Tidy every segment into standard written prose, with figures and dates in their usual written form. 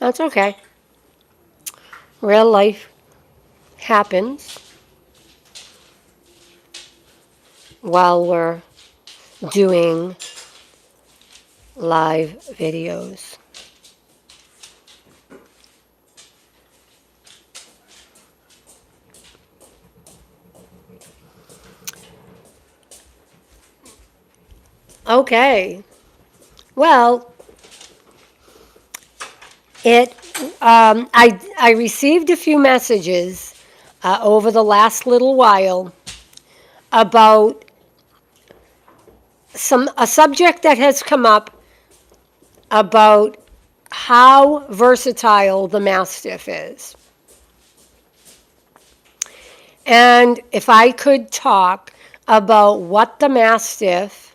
That's okay. Real life happens while we're doing live videos. Okay. Well, it. I received a few messages over the last little while about a subject that has come up about how versatile the Mastiff is. And if I could talk about what the Mastiff,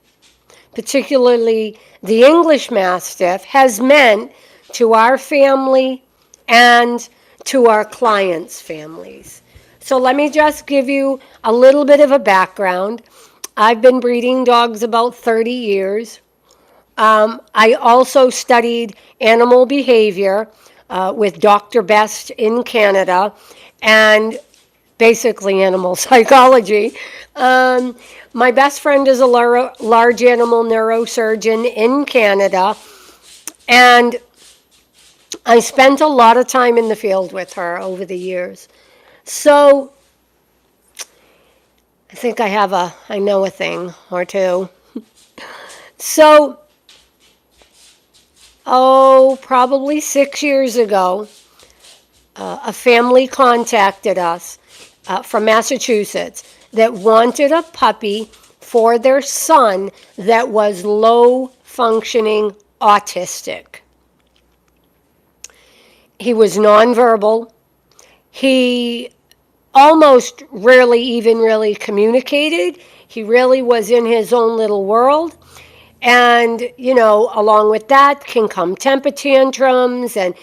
particularly the English Mastiff, has meant to our family and to our clients' families. So let me just give you a little bit of a background. I've been breeding dogs about 30 years. I also studied animal behavior with Dr. Best in Canada and basically animal psychology. My best friend is a large animal neurosurgeon in Canada, and I spent a lot of time in the field with her over the years. So I think I know a thing or two. So, probably 6 years ago, a family contacted us from Massachusetts that wanted a puppy for their son that was low functioning autistic. He was nonverbal. He almost rarely even really communicated. He really was in his own little world. And, along with that can come temper tantrums and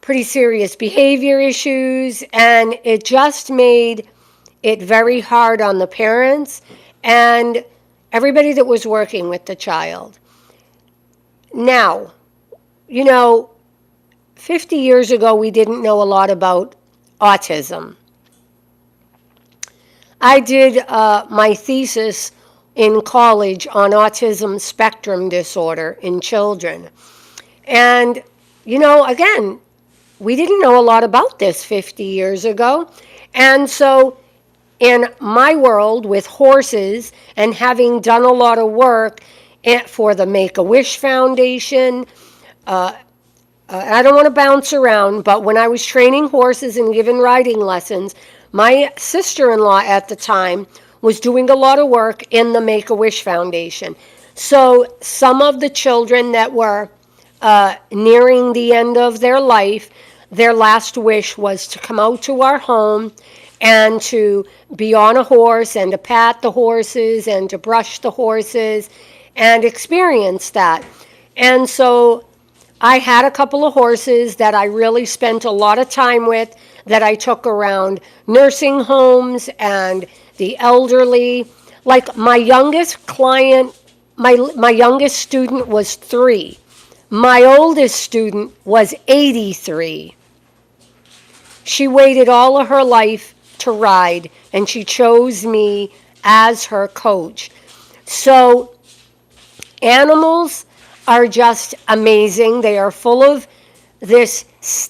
pretty serious behavior issues. And it just made it very hard on the parents and everybody that was working with the child. Now, 50 years ago, we didn't know a lot about autism. I did my thesis in college on autism spectrum disorder in children. And, again, we didn't know a lot about this 50 years ago. And so in my world with horses and having done a lot of work for the Make-A-Wish Foundation, I don't want to bounce around, but when I was training horses and giving riding lessons, my sister-in-law at the time was doing a lot of work in the Make-A-Wish Foundation. So some of the children that were nearing the end of their life, their last wish was to come out to our home and to be on a horse and to pat the horses and to brush the horses and experience that. And so I had a couple of horses that I really spent a lot of time with that I took around nursing homes and the elderly. Like my youngest client, my youngest student was 3. My oldest student was 83. She waited all of her life to ride, and she chose me as her coach. So animals are just amazing. They are full of this,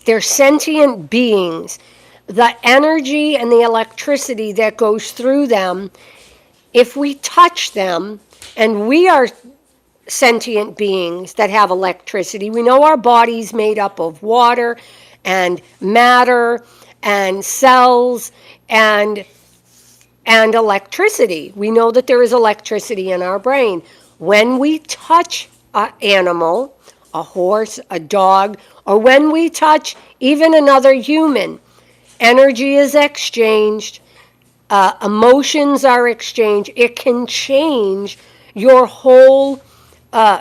they're sentient beings. The energy and the electricity that goes through them, if we touch them, and we are sentient beings that have electricity. We know our body's made up of water and matter and cells and electricity. We know that there is electricity in our brain. When we touch an animal, a horse, a dog, or when we touch even another human, energy is exchanged, emotions are exchanged. It can change your whole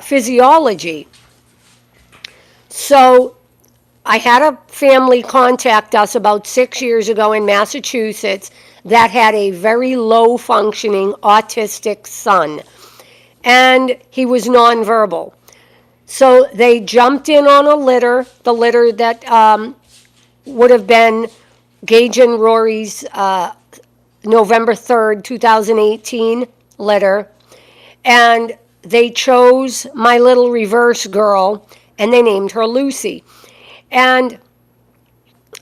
physiology. So I had a family contact us about 6 years ago in Massachusetts that had a very low functioning autistic son, and he was nonverbal. So they jumped in on a litter, the litter that would have been Gage and Rory's November 3rd, 2018 litter. And they chose my little reverse girl and they named her Lucy. And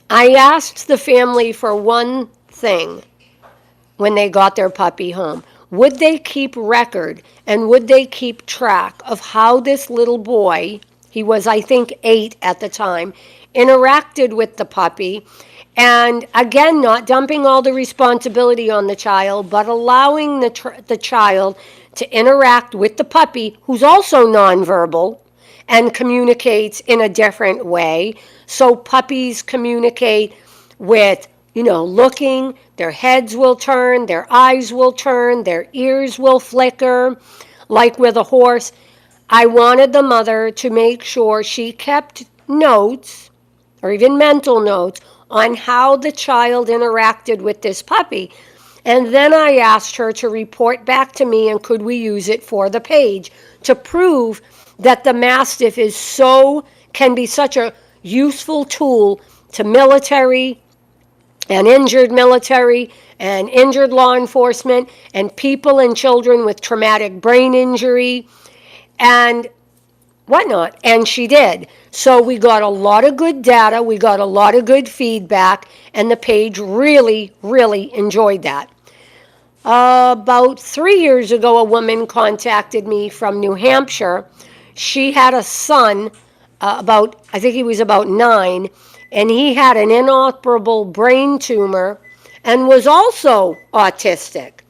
I asked the family for one thing when they got their puppy home. Would they keep record and would they keep track of how this little boy, he was, I think, 8 at the time, interacted with the puppy? And again, not dumping all the responsibility on the child, but allowing the child to interact with the puppy, who's also nonverbal and communicates in a different way. So puppies communicate with, looking, their heads will turn, their eyes will turn, their ears will flicker, like with a horse. I wanted the mother to make sure she kept notes, or even mental notes, on how the child interacted with this puppy. And then I asked her to report back to me, and could we use it for the page to prove that the Mastiff can be such a useful tool to military and injured military and injured law enforcement and people and children with traumatic brain injury and whatnot. And she did. So we got a lot of good data, we got a lot of good feedback, and the page really, really enjoyed that. About 3 years ago, a woman contacted me from New Hampshire. She had a son, I think he was about 9, and he had an inoperable brain tumor and was also autistic.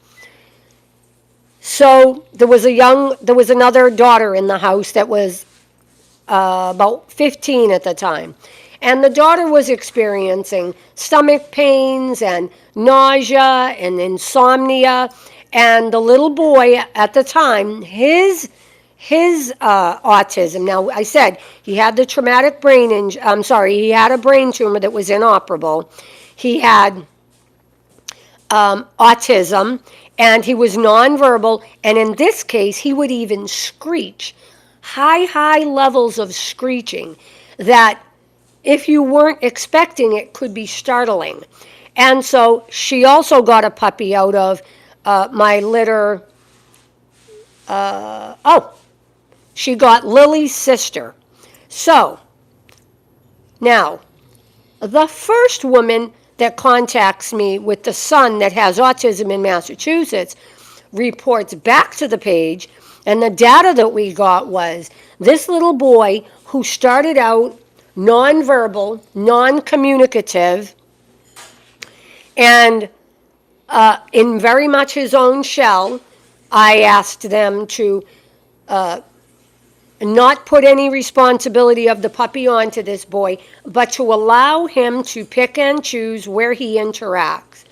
So there was another daughter in the house that was about 15 at the time. And the daughter was experiencing stomach pains and nausea and insomnia. And the little boy at the time, his autism. Now, I said he had the traumatic brain injury. He had a brain tumor that was inoperable. He had autism, and he was nonverbal. And in this case, he would even screech, high levels of screeching that, if you weren't expecting it, could be startling. And so she also got a puppy out of my litter. She got Lily's sister. So, now, the first woman that contacts me with the son that has autism in Massachusetts reports back to the page, and the data that we got was this little boy who started out nonverbal, non-communicative, and in very much his own shell. I asked them to not put any responsibility of the puppy onto this boy, but to allow him to pick and choose where he interacts.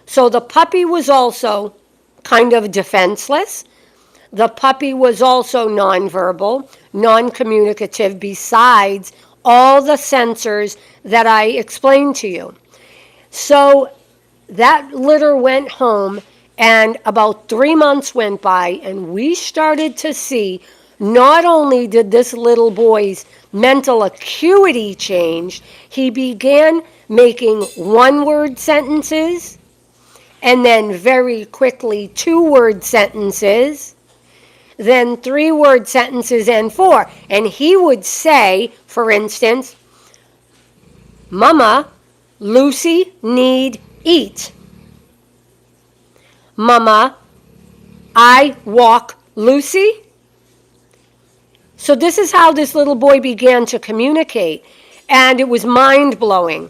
So the puppy was also kind of defenseless. The puppy was also nonverbal, non-communicative, besides all the sensors that I explained to you. So that litter went home, and about 3 months went by, and we started to see not only did this little boy's mental acuity change, he began making one-word sentences, and then very quickly 2-word sentences, then 3-word sentences and 4. And he would say, for instance, Mama, Lucy need eat. Mama, I walk Lucy. So this is how this little boy began to communicate, and it was mind-blowing.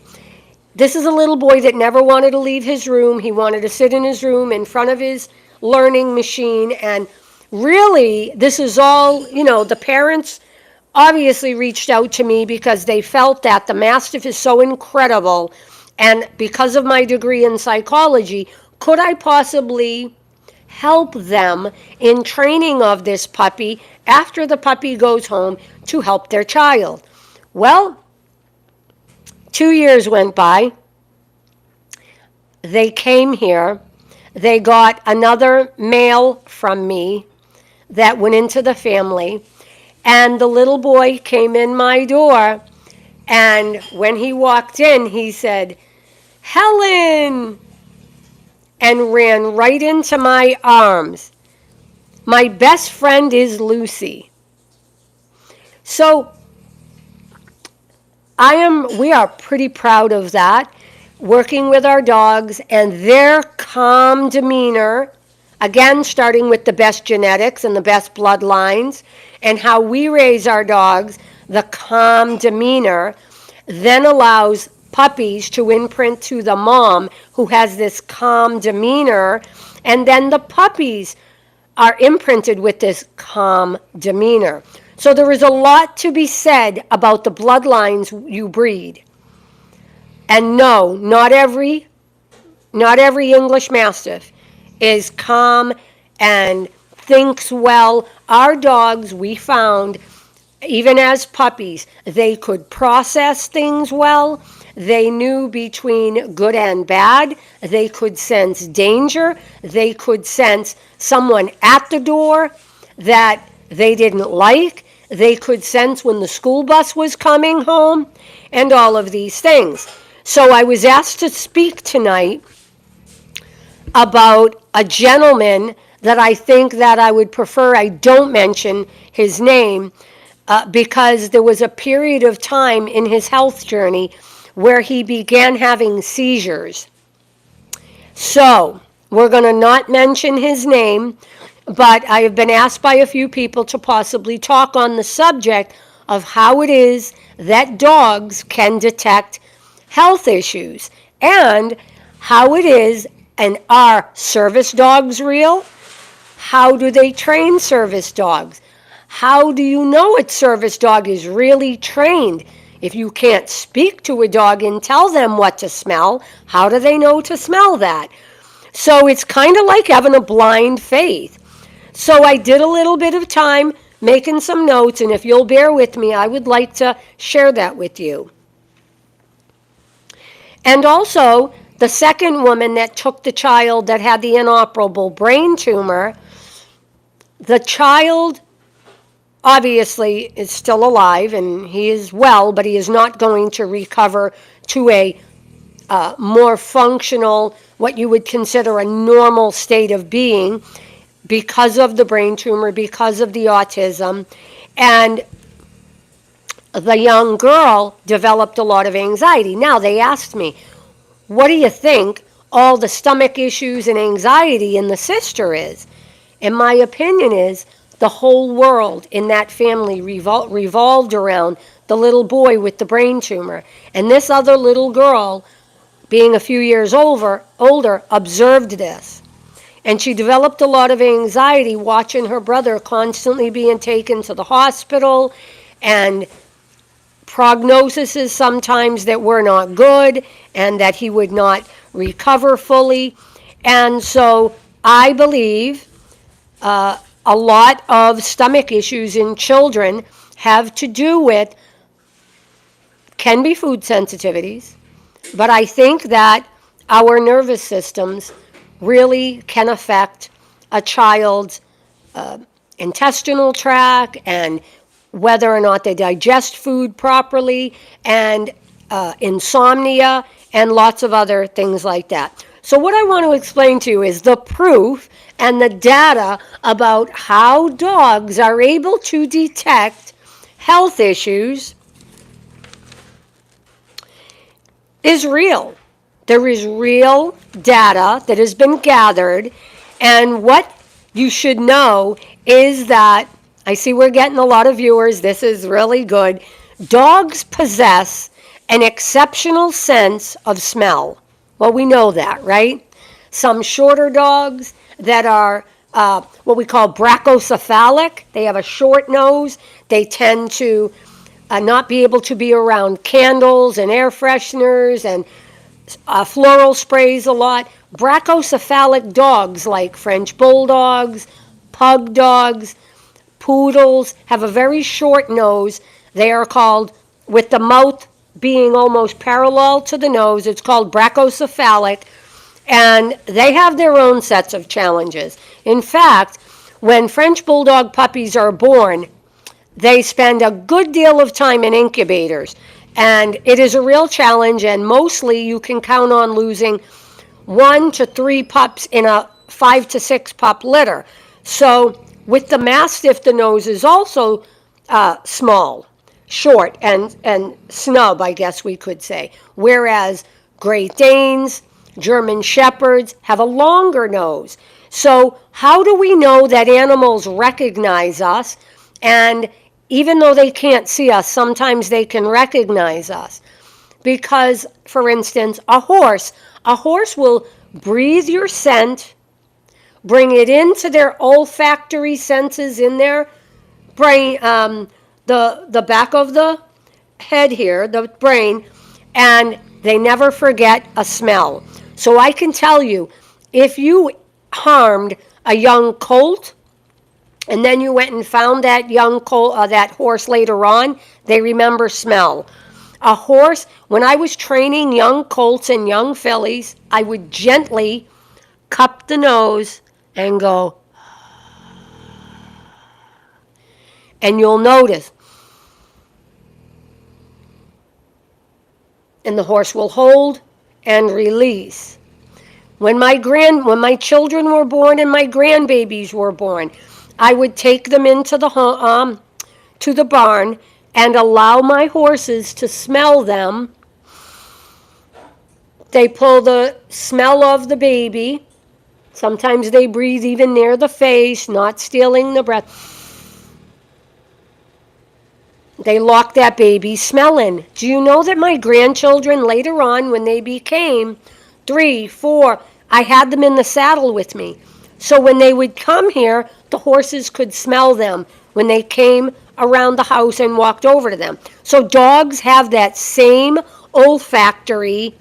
This is a little boy that never wanted to leave his room. He wanted to sit in his room in front of his learning machine, and really, this is all, the parents obviously reached out to me because they felt that the Mastiff is so incredible, and because of my degree in psychology, could I possibly help them in training of this puppy after the puppy goes home to help their child? Well, 2 years went by. They came here. They got another mail from me that went into the family. And the little boy came in my door, and when he walked in, he said, "Helen," and ran right into my arms. My best friend is Lucy. So we are pretty proud of that, working with our dogs and their calm demeanor, again, starting with the best genetics and the best bloodlines, and how we raise our dogs, the calm demeanor, then allows puppies to imprint to the mom who has this calm demeanor, and then the puppies are imprinted with this calm demeanor. So there is a lot to be said about the bloodlines you breed. And no, not every English Mastiff is calm and thinks well. Our dogs, we found, even as puppies, they could process things well. They knew between good and bad. They could sense danger. They could sense someone at the door that they didn't like. They could sense when the school bus was coming home, and all of these things. So I was asked to speak tonight about a gentleman that I think that I would prefer I don't mention his name, because there was a period of time in his health journey where he began having seizures. So we're going to not mention his name, but I have been asked by a few people to possibly talk on the subject of how it is that dogs can detect health issues, and how it is, and are service dogs real? How do they train service dogs? How do you know a service dog is really trained? If you can't speak to a dog and tell them what to smell, how do they know to smell that? So it's kind of like having a blind faith. So I did a little bit of time making some notes, and if you'll bear with me, I would like to share that with you. And also, the second woman that took the child that had the inoperable brain tumor, the child obviously is still alive and he is well, but he is not going to recover to a more functional, what you would consider a normal state of being, because of the brain tumor, because of the autism. And the young girl developed a lot of anxiety. Now, they asked me, what do you think all the stomach issues and anxiety in the sister is? And my opinion is the whole world in that family revolved around the little boy with the brain tumor. And this other little girl, being a few years older, observed this. And she developed a lot of anxiety watching her brother constantly being taken to the hospital, and prognoses sometimes that were not good and that he would not recover fully. And so I believe a lot of stomach issues in children have to do with, can be food sensitivities, but I think that our nervous systems really can affect a child's intestinal tract, and whether or not they digest food properly, and insomnia, and lots of other things like that. So what I want to explain to you is the proof and the data about how dogs are able to detect health issues is real. There is real data that has been gathered, and what you should know is that, I see we're getting a lot of viewers, this is really good. Dogs possess an exceptional sense of smell. Well, we know that, right? Some shorter dogs that are what we call brachycephalic, they have a short nose, they tend to not be able to be around candles and air fresheners and floral sprays a lot. Brachycephalic dogs like French bulldogs, pug dogs, poodles have a very short nose. They are called, with the mouth being almost parallel to the nose, it's called brachycephalic, and they have their own sets of challenges. In fact, when French bulldog puppies are born, they spend a good deal of time in incubators. And it is a real challenge, and mostly you can count on losing 1 to 3 pups in a 5 to 6 pup litter. So with the Mastiff, the nose is also small, short, and snub, I guess we could say. Whereas Great Danes, German Shepherds have a longer nose. So how do we know that animals recognize us? And even though they can't see us, sometimes they can recognize us. Because, for instance, a horse will breathe your scent, bring it into their olfactory senses in their brain, the back of the head here, the brain, and they never forget a smell. So I can tell you, if you harmed a young colt, and then you went and found that young colt, that horse later on, they remember smell. A horse, when I was training young colts and young fillies, I would gently cup the nose and go, and you'll notice. And the horse will hold and release. When my children were born and my grandbabies were born, I would take them into to the barn and allow my horses to smell them. They pull the smell of the baby. Sometimes they breathe even near the face, not stealing the breath. They lock that baby's smell in. Do you know that my grandchildren later on, when they became 3, 4, I had them in the saddle with me. So when they would come here, the horses could smell them when they came around the house and walked over to them. So dogs have that same olfactory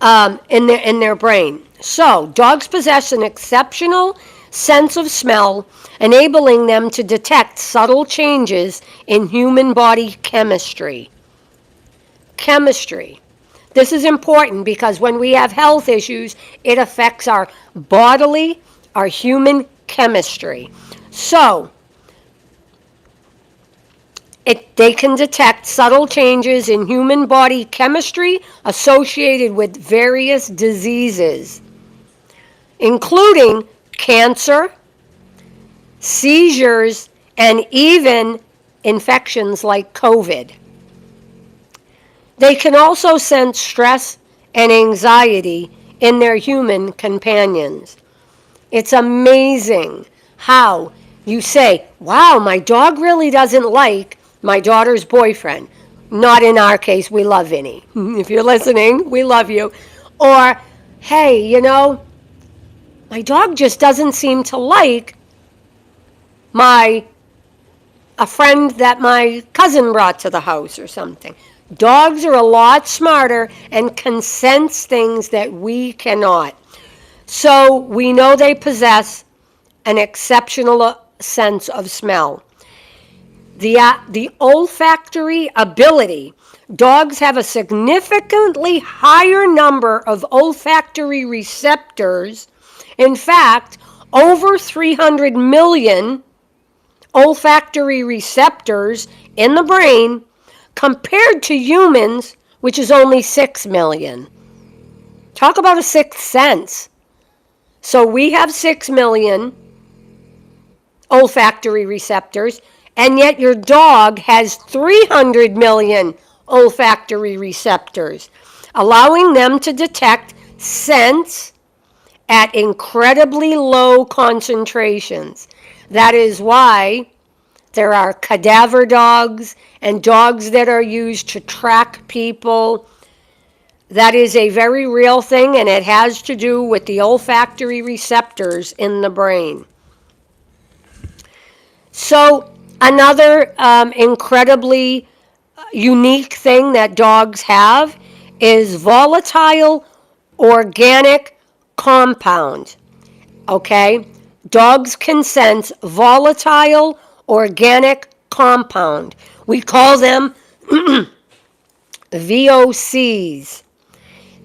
in their brain. So dogs possess an exceptional sense of smell, enabling them to detect subtle changes in human body chemistry. This is important because when we have health issues, it affects our bodily, our human chemistry. So, they can detect subtle changes in human body chemistry associated with various diseases, including cancer, seizures, and even infections like COVID. They can also sense stress and anxiety in their human companions. It's amazing how you say, wow, my dog really doesn't like my daughter's boyfriend. Not in our case, we love Vinny. If you're listening, we love you. Or, hey, my dog just doesn't seem to like a friend that my cousin brought to the house or something. Dogs are a lot smarter and can sense things that we cannot. So we know they possess an exceptional sense of smell. The olfactory ability. Dogs have a significantly higher number of olfactory receptors. In fact, over 300 million olfactory receptors in the brain compared to humans, which is only 6 million. Talk about a sixth sense. So we have 6 million olfactory receptors, and yet your dog has 300 million olfactory receptors, allowing them to detect scents at incredibly low concentrations. That is why there are cadaver dogs and dogs that are used to track people. That is a very real thing, and it has to do with the olfactory receptors in the brain. So another incredibly unique thing that dogs have is volatile organic compound. Okay? Dogs can sense volatile organic compound. We call them VOCs.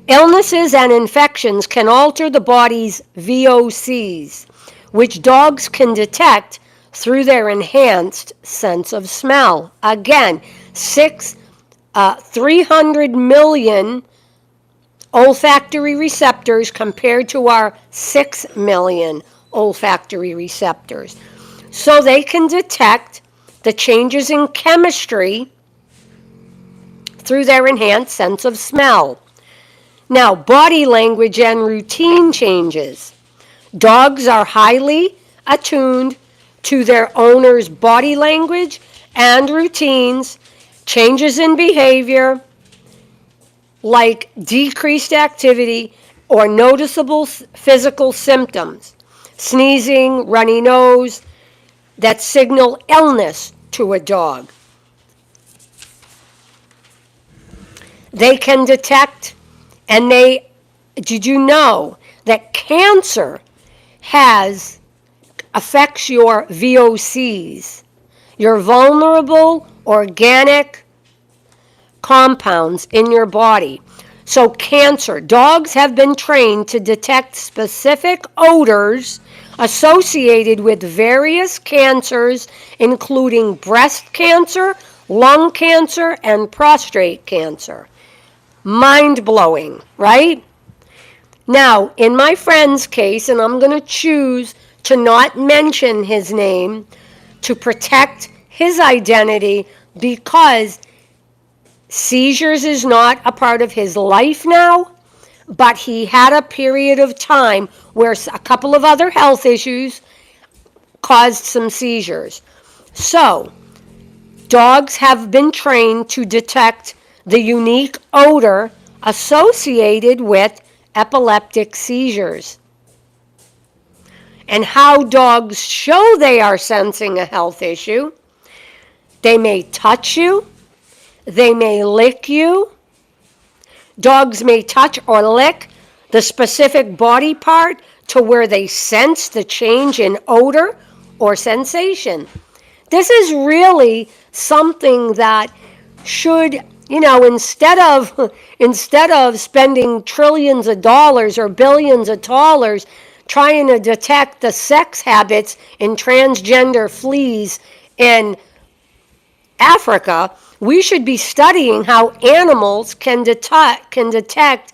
Illnesses and infections can alter the body's VOCs, which dogs can detect through their enhanced sense of smell. Again, 300 million olfactory receptors compared to our 6 million olfactory receptors. So they can detect the changes in chemistry through their enhanced sense of smell. Now, body language and routine changes. Dogs are highly attuned to their owner's body language and routines, changes in behavior, like decreased activity or noticeable physical symptoms, sneezing, runny nose, that signal illness to a dog. They can detect, and did you know that cancer affects your VOCs, your vulnerable organic compounds in your body. So cancer, dogs have been trained to detect specific odors associated with various cancers, including breast cancer, lung cancer, and prostate cancer. Mind-blowing, right? Now, in my friend's case, and I'm going to choose to not mention his name to protect his identity because seizures is not a part of his life now, but he had a period of time where a couple of other health issues caused some seizures. So, dogs have been trained to detect the unique odor associated with epileptic seizures. And how dogs show they are sensing a health issue: they may touch you, they may lick you. Dogs may touch or lick the specific body part to where they sense the change in odor or sensation. This is really something that should, instead of spending trillions of dollars or billions of dollars trying to detect the sex habits in transgender fleas in Africa, we should be studying how animals can detect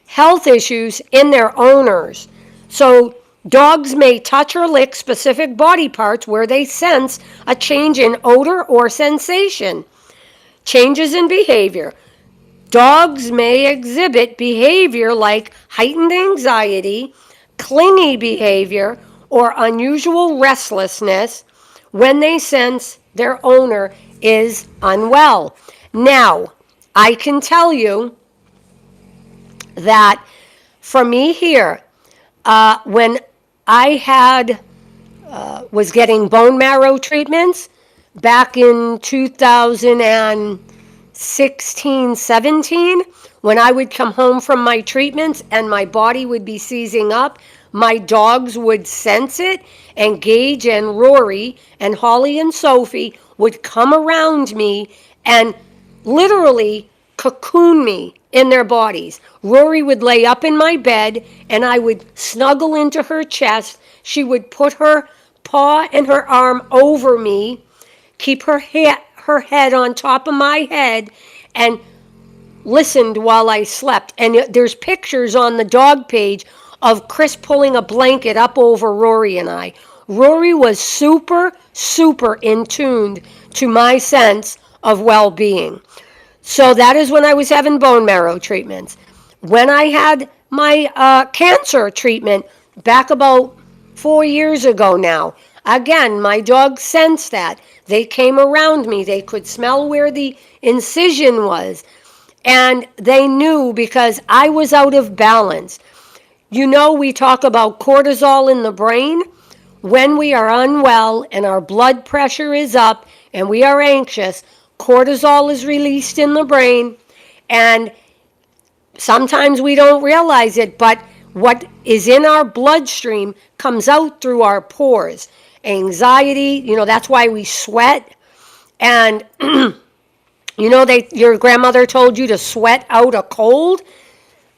health issues in their owners. So dogs may touch or lick specific body parts where they sense a change in odor or sensation. Changes in behavior. Dogs may exhibit behavior like heightened anxiety, clingy behavior, or unusual restlessness when they sense their owner is unwell. Now, I can tell you that for me here, when I was getting bone marrow treatments back in 2016, 17, when I would come home from my treatments and my body would be seizing up, my dogs would sense it, and Gage and Rory and Holly and Sophie would come around me and literally cocoon me in their bodies. Rory would lay up in my bed and I would snuggle into her chest. She would put her paw and her arm over me, keep her head on top of my head, and listened while I slept. And there's pictures on the dog page of Chris pulling a blanket up over Rory and I. Rory was super, super in tune to my sense of well-being. So that is when I was having bone marrow treatments. When I had my cancer treatment back about 4 years ago now, again, my dogs sensed that. They came around me. They could smell where the incision was. And they knew because I was out of balance. We talk about cortisol in the brain. When we are unwell and our blood pressure is up and we are anxious, cortisol is released in the brain, and sometimes we don't realize it, but what is in our bloodstream comes out through our pores. Anxiety, that's why we sweat. And, your grandmother told you to sweat out a cold.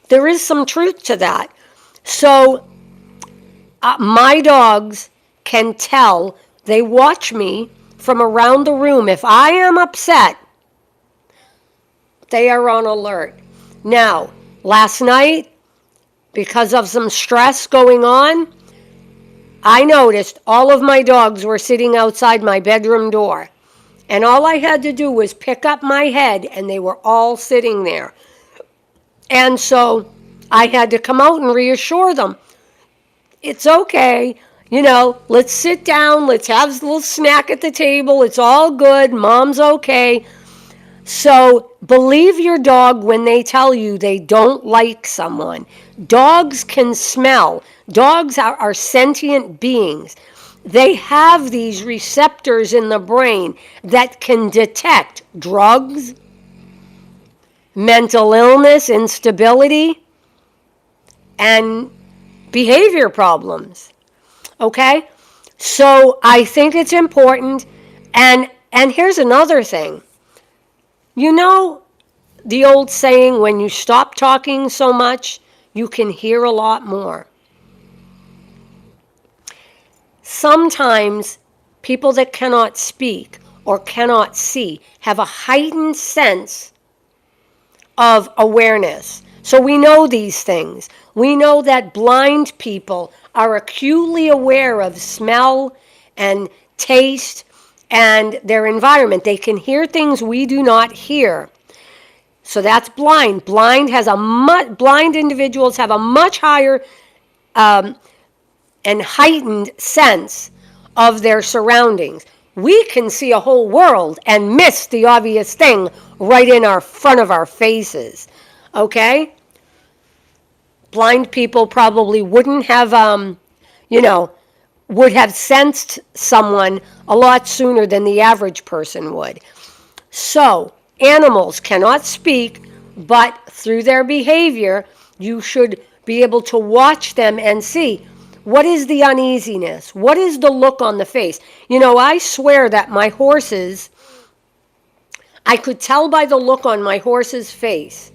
There is some truth to that. So my dogs can tell They watch me from around the room. If I am upset, they are on alert. Now, last night, because of some stress going on, I noticed all of my dogs were sitting outside my bedroom door. And all I had to do was pick up my head, and they were all sitting there. And so I had to come out and reassure them. It's okay. Let's sit down. Let's have a little snack at the table. It's all good. Mom's okay. So believe your dog when they tell you they don't like someone. Dogs can smell. Dogs are sentient beings. They have these receptors in the brain that can detect drugs, mental illness, instability, and behavior problems. Okay? So I think it's important. And here's another thing. The old saying, when you stop talking so much, you can hear a lot more. Sometimes people that cannot speak or cannot see have a heightened sense of awareness. So we know these things. We know that blind people are acutely aware of smell and taste and their environment. They can hear things we do not hear. So that's blind. Blind individuals have a much higher and heightened sense of their surroundings. We can see a whole world and miss the obvious thing right in our front of our faces. Okay? Blind people probably wouldn't have, would have sensed someone a lot sooner than the average person would. So, animals cannot speak, but through their behavior, you should be able to watch them and see what is the uneasiness, what is the look on the face. I swear that my horses, I could tell by the look on my horse's face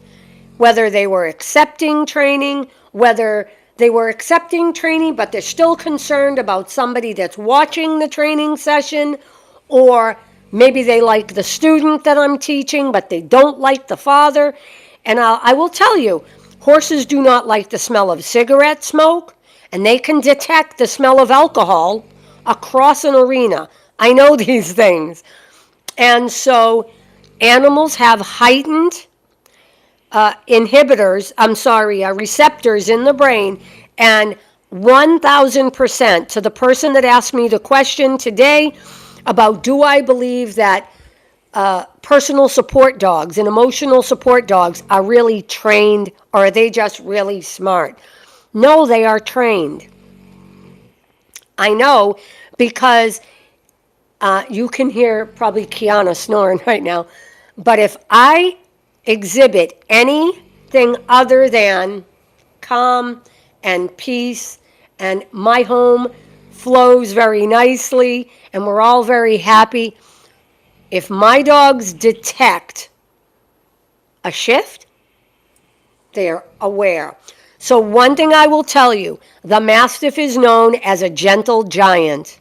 whether they were accepting training, whether they were accepting training, but they're still concerned about somebody that's watching the training session, or maybe they like the student that I'm teaching, but they don't like the father. And I will tell you, horses do not like the smell of cigarette smoke, and they can detect the smell of alcohol across an arena. I know these things. And so animals have heightened receptors in the brain, and 1,000% to the person that asked me the question today about do I believe that personal support dogs and emotional support dogs are really trained, or are they just really smart? No, they are trained. I know because you can hear probably Kiana snoring right now, but if I exhibit anything other than calm and peace, and my home flows very nicely, and we're all very happy, if my dogs detect a shift, they are aware. So one thing I will tell you, the Mastiff is known as a gentle giant,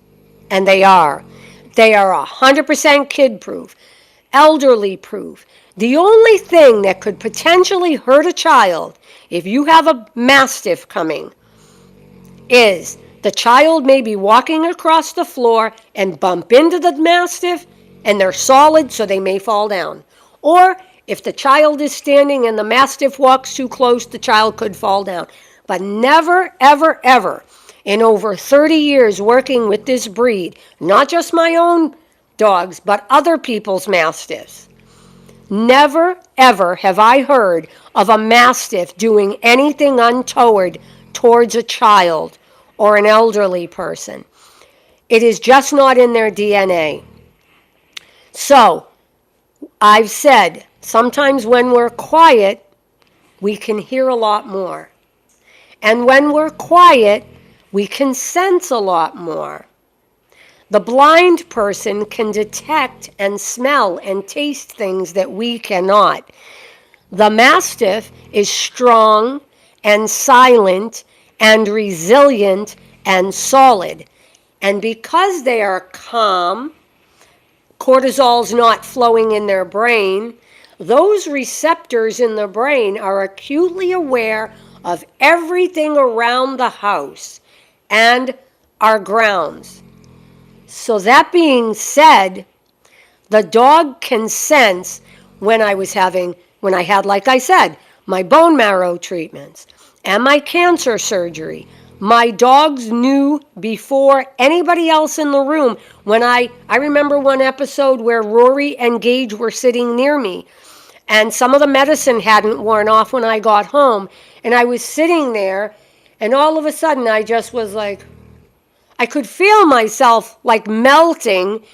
and they are. They are 100% kid-proof, elderly-proof. The only thing that could potentially hurt a child if you have a Mastiff coming is the child may be walking across the floor and bump into the Mastiff, and they're solid, so they may fall down. Or if the child is standing and the Mastiff walks too close, the child could fall down. But never, ever, ever, in over 30 years working with this breed, not just my own dogs, but other people's Mastiffs, never, ever have I heard of a Mastiff doing anything untoward towards a child or an elderly person. It is just not in their DNA. So, I've said, sometimes when we're quiet, we can hear a lot more. And when we're quiet, we can sense a lot more. The blind person can detect and smell and taste things that we cannot. The Mastiff is strong and silent and resilient and solid. And because they are calm, cortisol's not flowing in their brain, those receptors in the brain are acutely aware of everything around the house and our grounds. So that being said, the dog can sense when I had, like I said, my bone marrow treatments and my cancer surgery. My dogs knew before anybody else in the room. When I remember one episode where Rory and Gage were sitting near me, and some of the medicine hadn't worn off when I got home, and I was sitting there, and all of a sudden I just was like, I could feel myself like melting,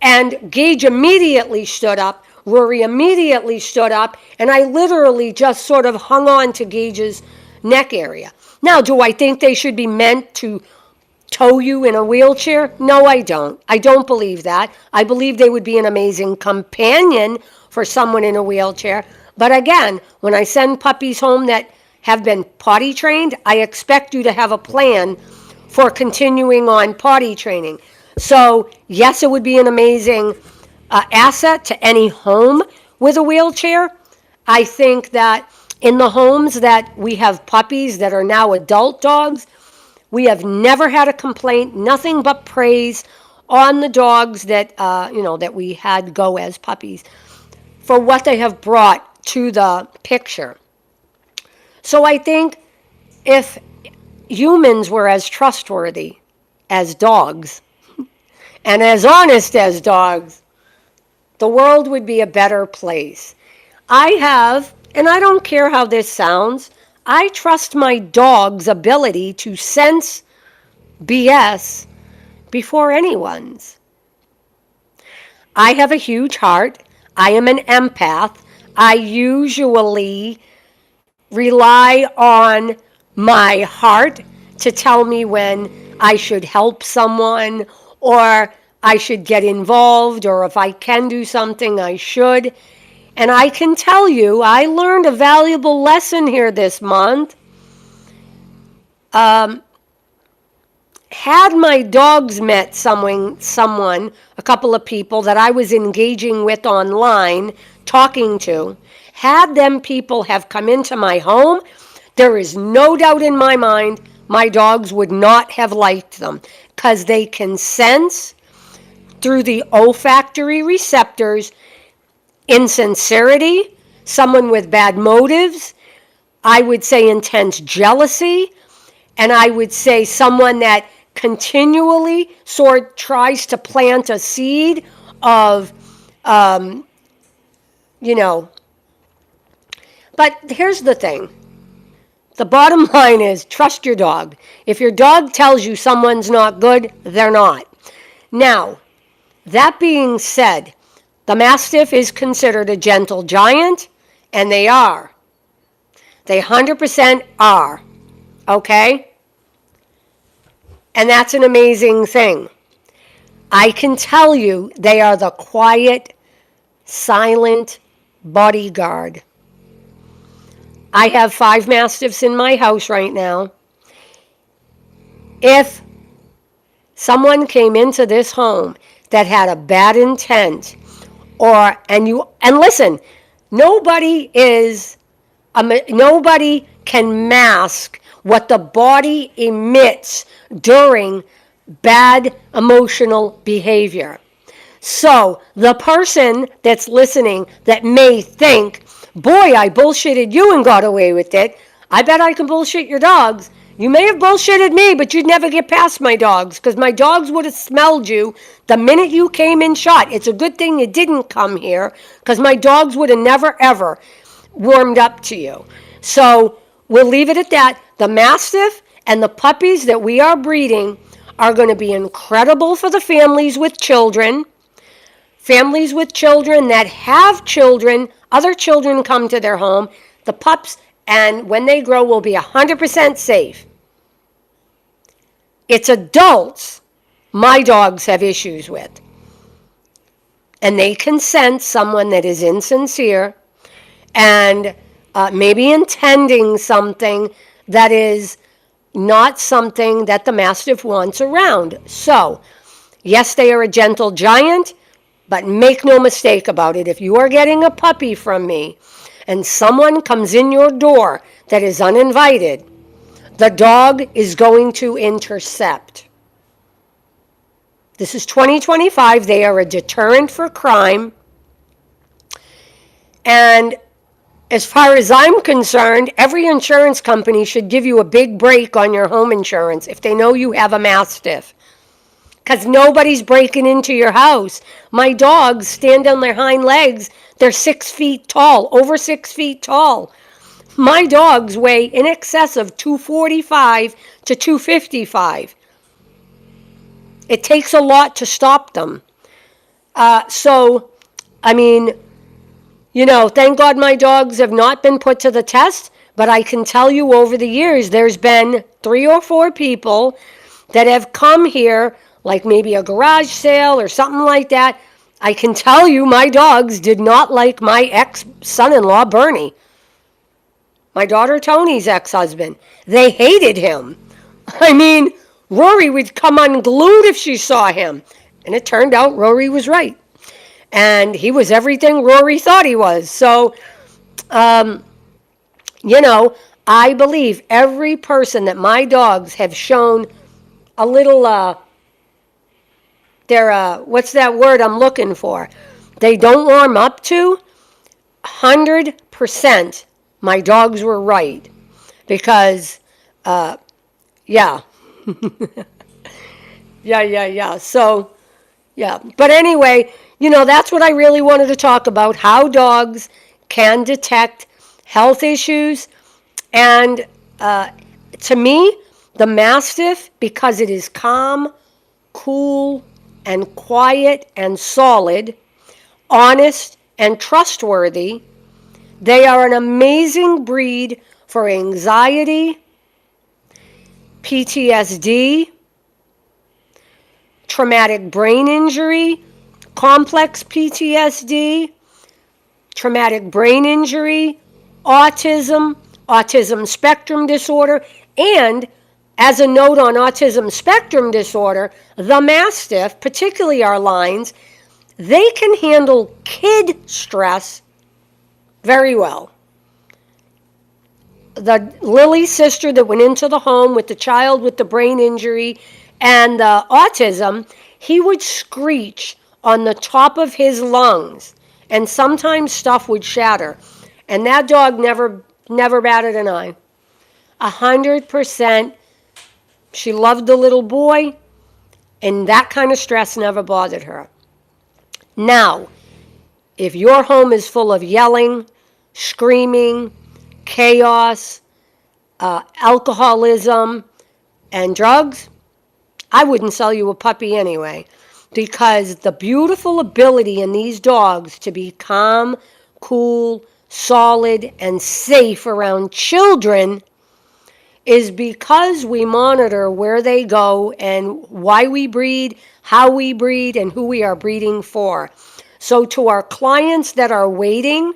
and Gage immediately stood up, Rory immediately stood up, and I literally just sort of hung on to Gage's neck area. Now, do I think they should be meant to tow you in a wheelchair? No, I don't. I don't believe that. I believe they would be an amazing companion for someone in a wheelchair. But again, when I send puppies home that have been potty trained, I expect you to have a plan for continuing on potty training. So yes, it would be an amazing asset to any home with a wheelchair. I think that in the homes that we have puppies that are now adult dogs, we have never had a complaint, nothing but praise on the dogs that that we had go as puppies for what they have brought to the picture. So I think if humans were as trustworthy as dogs and as honest as dogs, the world would be a better place. And I don't care how this sounds, I trust my dog's ability to sense BS before anyone's. I have a huge heart. I am an empath. I usually rely on my heart to tell me when I should help someone or I should get involved, or if I can do something, I should. And I can tell you, I learned a valuable lesson here this month. Had my dogs met someone, a couple of people that I was engaging with online, talking to, had them people have come into my home, there is no doubt in my mind my dogs would not have liked them, because they can sense through the olfactory receptors insincerity, someone with bad motives, I would say intense jealousy, and I would say someone that continually sort of tries to plant a seed of, But here's the thing. The bottom line is trust your dog. If your dog tells you someone's not good, they're not. Now, that being said, the Mastiff is considered a gentle giant, and they are. They 100% are. Okay? And that's an amazing thing. I can tell you they are the quiet, silent bodyguard. I have 5 Mastiffs in my house right now. If someone came into this home that had a bad intent, and listen, nobody can mask what the body emits during bad emotional behavior. So the person that's listening that may think, boy, I bullshitted you and got away with it, I bet I can bullshit your dogs. You may have bullshitted me, but you'd never get past my dogs, because my dogs would have smelled you the minute you came in shot. It's a good thing you didn't come here, because my dogs would have never, ever warmed up to you. So we'll leave it at that. The Mastiff and the puppies that we are breeding are going to be incredible for the families with children that have children, other children come to their home. The pups, and when they grow, will be 100% safe. It's adults my dogs have issues with. And they can sense someone that is insincere and maybe intending something that is not something that the Mastiff wants around. So, yes, they are a gentle giant, but make no mistake about it. If you are getting a puppy from me and someone comes in your door that is uninvited, the dog is going to intercept. This is 2025. They are a deterrent for crime. And as far as I'm concerned, every insurance company should give you a big break on your home insurance if they know you have a Mastiff. Because nobody's breaking into your house. My dogs stand on their hind legs. They're 6 feet tall, over 6 feet tall. My dogs weigh in excess of 245 to 255. It takes a lot to stop them. So, I mean, thank God my dogs have not been put to the test, but I can tell you over the years, there's been 3 or 4 people that have come here, like maybe a garage sale or something like that. I can tell you my dogs did not like my ex-son-in-law, Bernie. My daughter Tony's ex-husband. They hated him. I mean, Rory would come unglued if she saw him. And it turned out Rory was right. And he was everything Rory thought he was. So, I believe every person that my dogs have shown a little, what's that word I'm looking for? They don't warm up to, 100% my dogs were right. Because, yeah. Yeah. So, yeah. But anyway, that's what I really wanted to talk about, how dogs can detect health issues. And to me, the Mastiff, because it is calm, cool, and quiet and solid, honest and trustworthy, they are an amazing breed for anxiety, PTSD, traumatic brain injury, complex PTSD, traumatic brain injury, autism, autism spectrum disorder, and as a note on autism spectrum disorder, the Mastiff, particularly our lines, they can handle kid stress very well. The Lily's sister that went into the home with the child with the brain injury and the autism, he would screech on the top of his lungs, and sometimes stuff would shatter. And that dog never batted an eye. 100%. She loved the little boy, and that kind of stress never bothered her. Now, if your home is full of yelling, screaming, chaos, alcoholism, and drugs, I wouldn't sell you a puppy anyway, because the beautiful ability in these dogs to be calm, cool, solid, and safe around children is because we monitor where they go and why we breed, how we breed, and who we are breeding for. So to our clients that are waiting,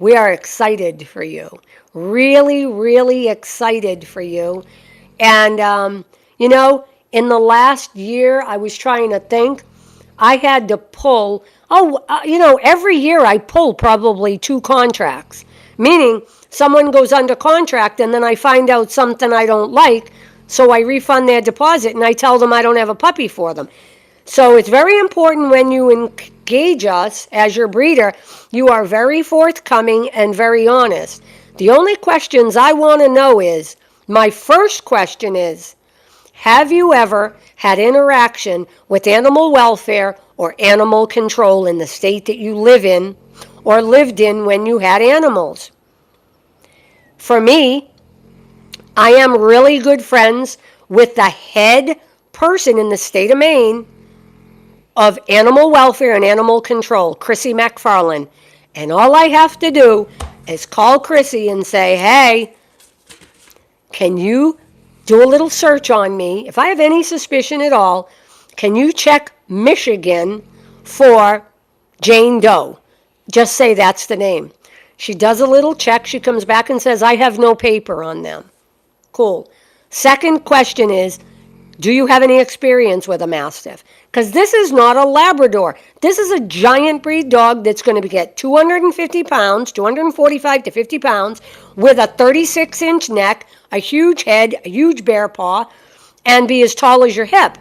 we are excited for you. Really, really excited for you. And, in the last year, I was trying to think, I had to pull, every year I pull probably 2 contracts, meaning someone goes under contract and then I find out something I don't like, so I refund their deposit and I tell them I don't have a puppy for them. So it's very important when you engage us as your breeder, you are very forthcoming and very honest. The only questions I want to know is, my first question is, have you ever had interaction with animal welfare or animal control in the state that you live in or lived in when you had animals? For me, I am really good friends with the head person in the state of Maine of animal welfare and animal control, Chrissy McFarland. And all I have to do is call Chrissy and say, hey, can you do a little search on me? If I have any suspicion at all, can you check Michigan for Jane Doe? Just say that's the name. She does a little check. She comes back and says, I have no paper on them. Cool. Second question is, do you have any experience with a Mastiff? Because this is not a Labrador. This is a giant breed dog that's going to get 250 pounds, 245 to 50 pounds, with a 36-inch neck, a huge head, a huge bear paw, and be as tall as your hip.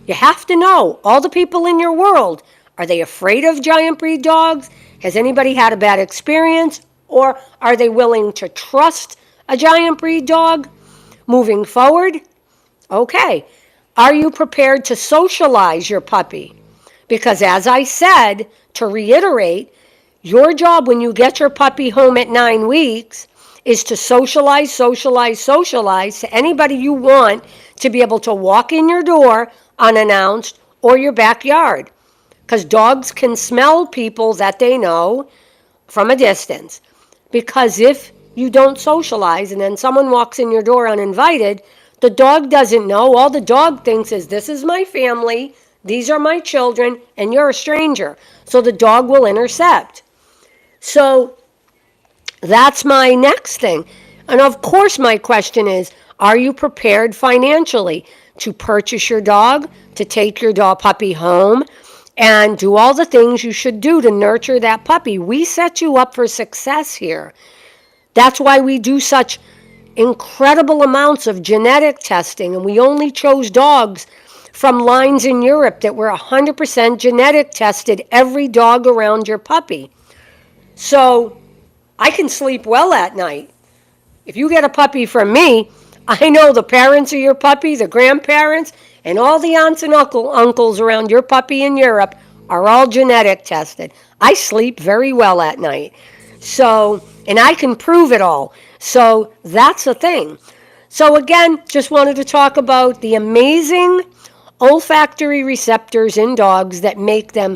You have to know, all the people in your world, are they afraid of giant breed dogs? Has anybody had a bad experience? Or are they willing to trust a giant breed dog moving forward? Okay. Are you prepared to socialize your puppy? Because as I said, to reiterate, your job when you get your puppy home at 9 weeks is to socialize to anybody you want to be able to walk in your door unannounced or your backyard. Because dogs can smell people that they know from a distance. Because if you don't socialize and then someone walks in your door uninvited, the dog doesn't know. All the dog thinks is, this is my family, these are my children, and you're a stranger. So the dog will intercept. So that's my next thing. And of course my question is, are you prepared financially to purchase your dog, to take your dog puppy home, and do all the things you should do to nurture that puppy? We set you up for success here. That's why we do such incredible amounts of genetic testing, and we only chose dogs from lines in Europe that were 100% genetic tested, every dog around your puppy. So I can sleep well at night. If you get a puppy from me, I know the parents of your puppy, the grandparents, and all the aunts and uncles around your puppy in Europe are all genetic tested. I sleep very well at night. So, and I can prove it all. So that's the thing. So again, just wanted to talk about the amazing olfactory receptors in dogs that make them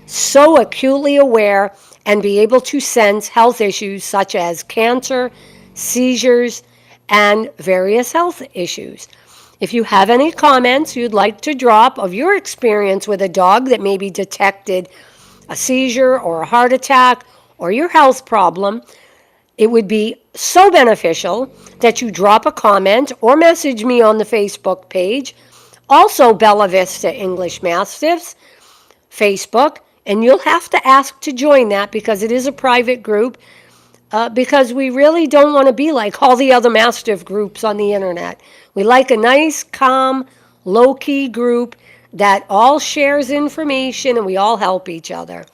so acutely aware and be able to sense health issues such as cancer, seizures, and various health issues. If you have any comments you'd like to drop of your experience with a dog that maybe detected a seizure or a heart attack or your health problem, it would be so beneficial that you drop a comment or message me on the Facebook page. Also, Bella Vista English Mastiffs Facebook, and you'll have to ask to join that because it is a private group, because we really don't want to be like all the other Mastiff groups on the internet. We like a nice, calm, low-key group that all shares information and we all help each other.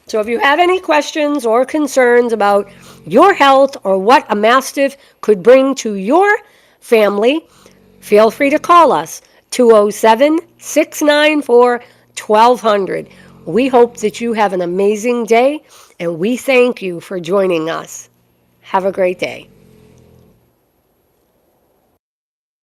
So if you have any questions or concerns about your health or what a Mastiff could bring to your family, feel free to call us, 207-694-1200. We hope that you have an amazing day, and we thank you for joining us. Have a great day.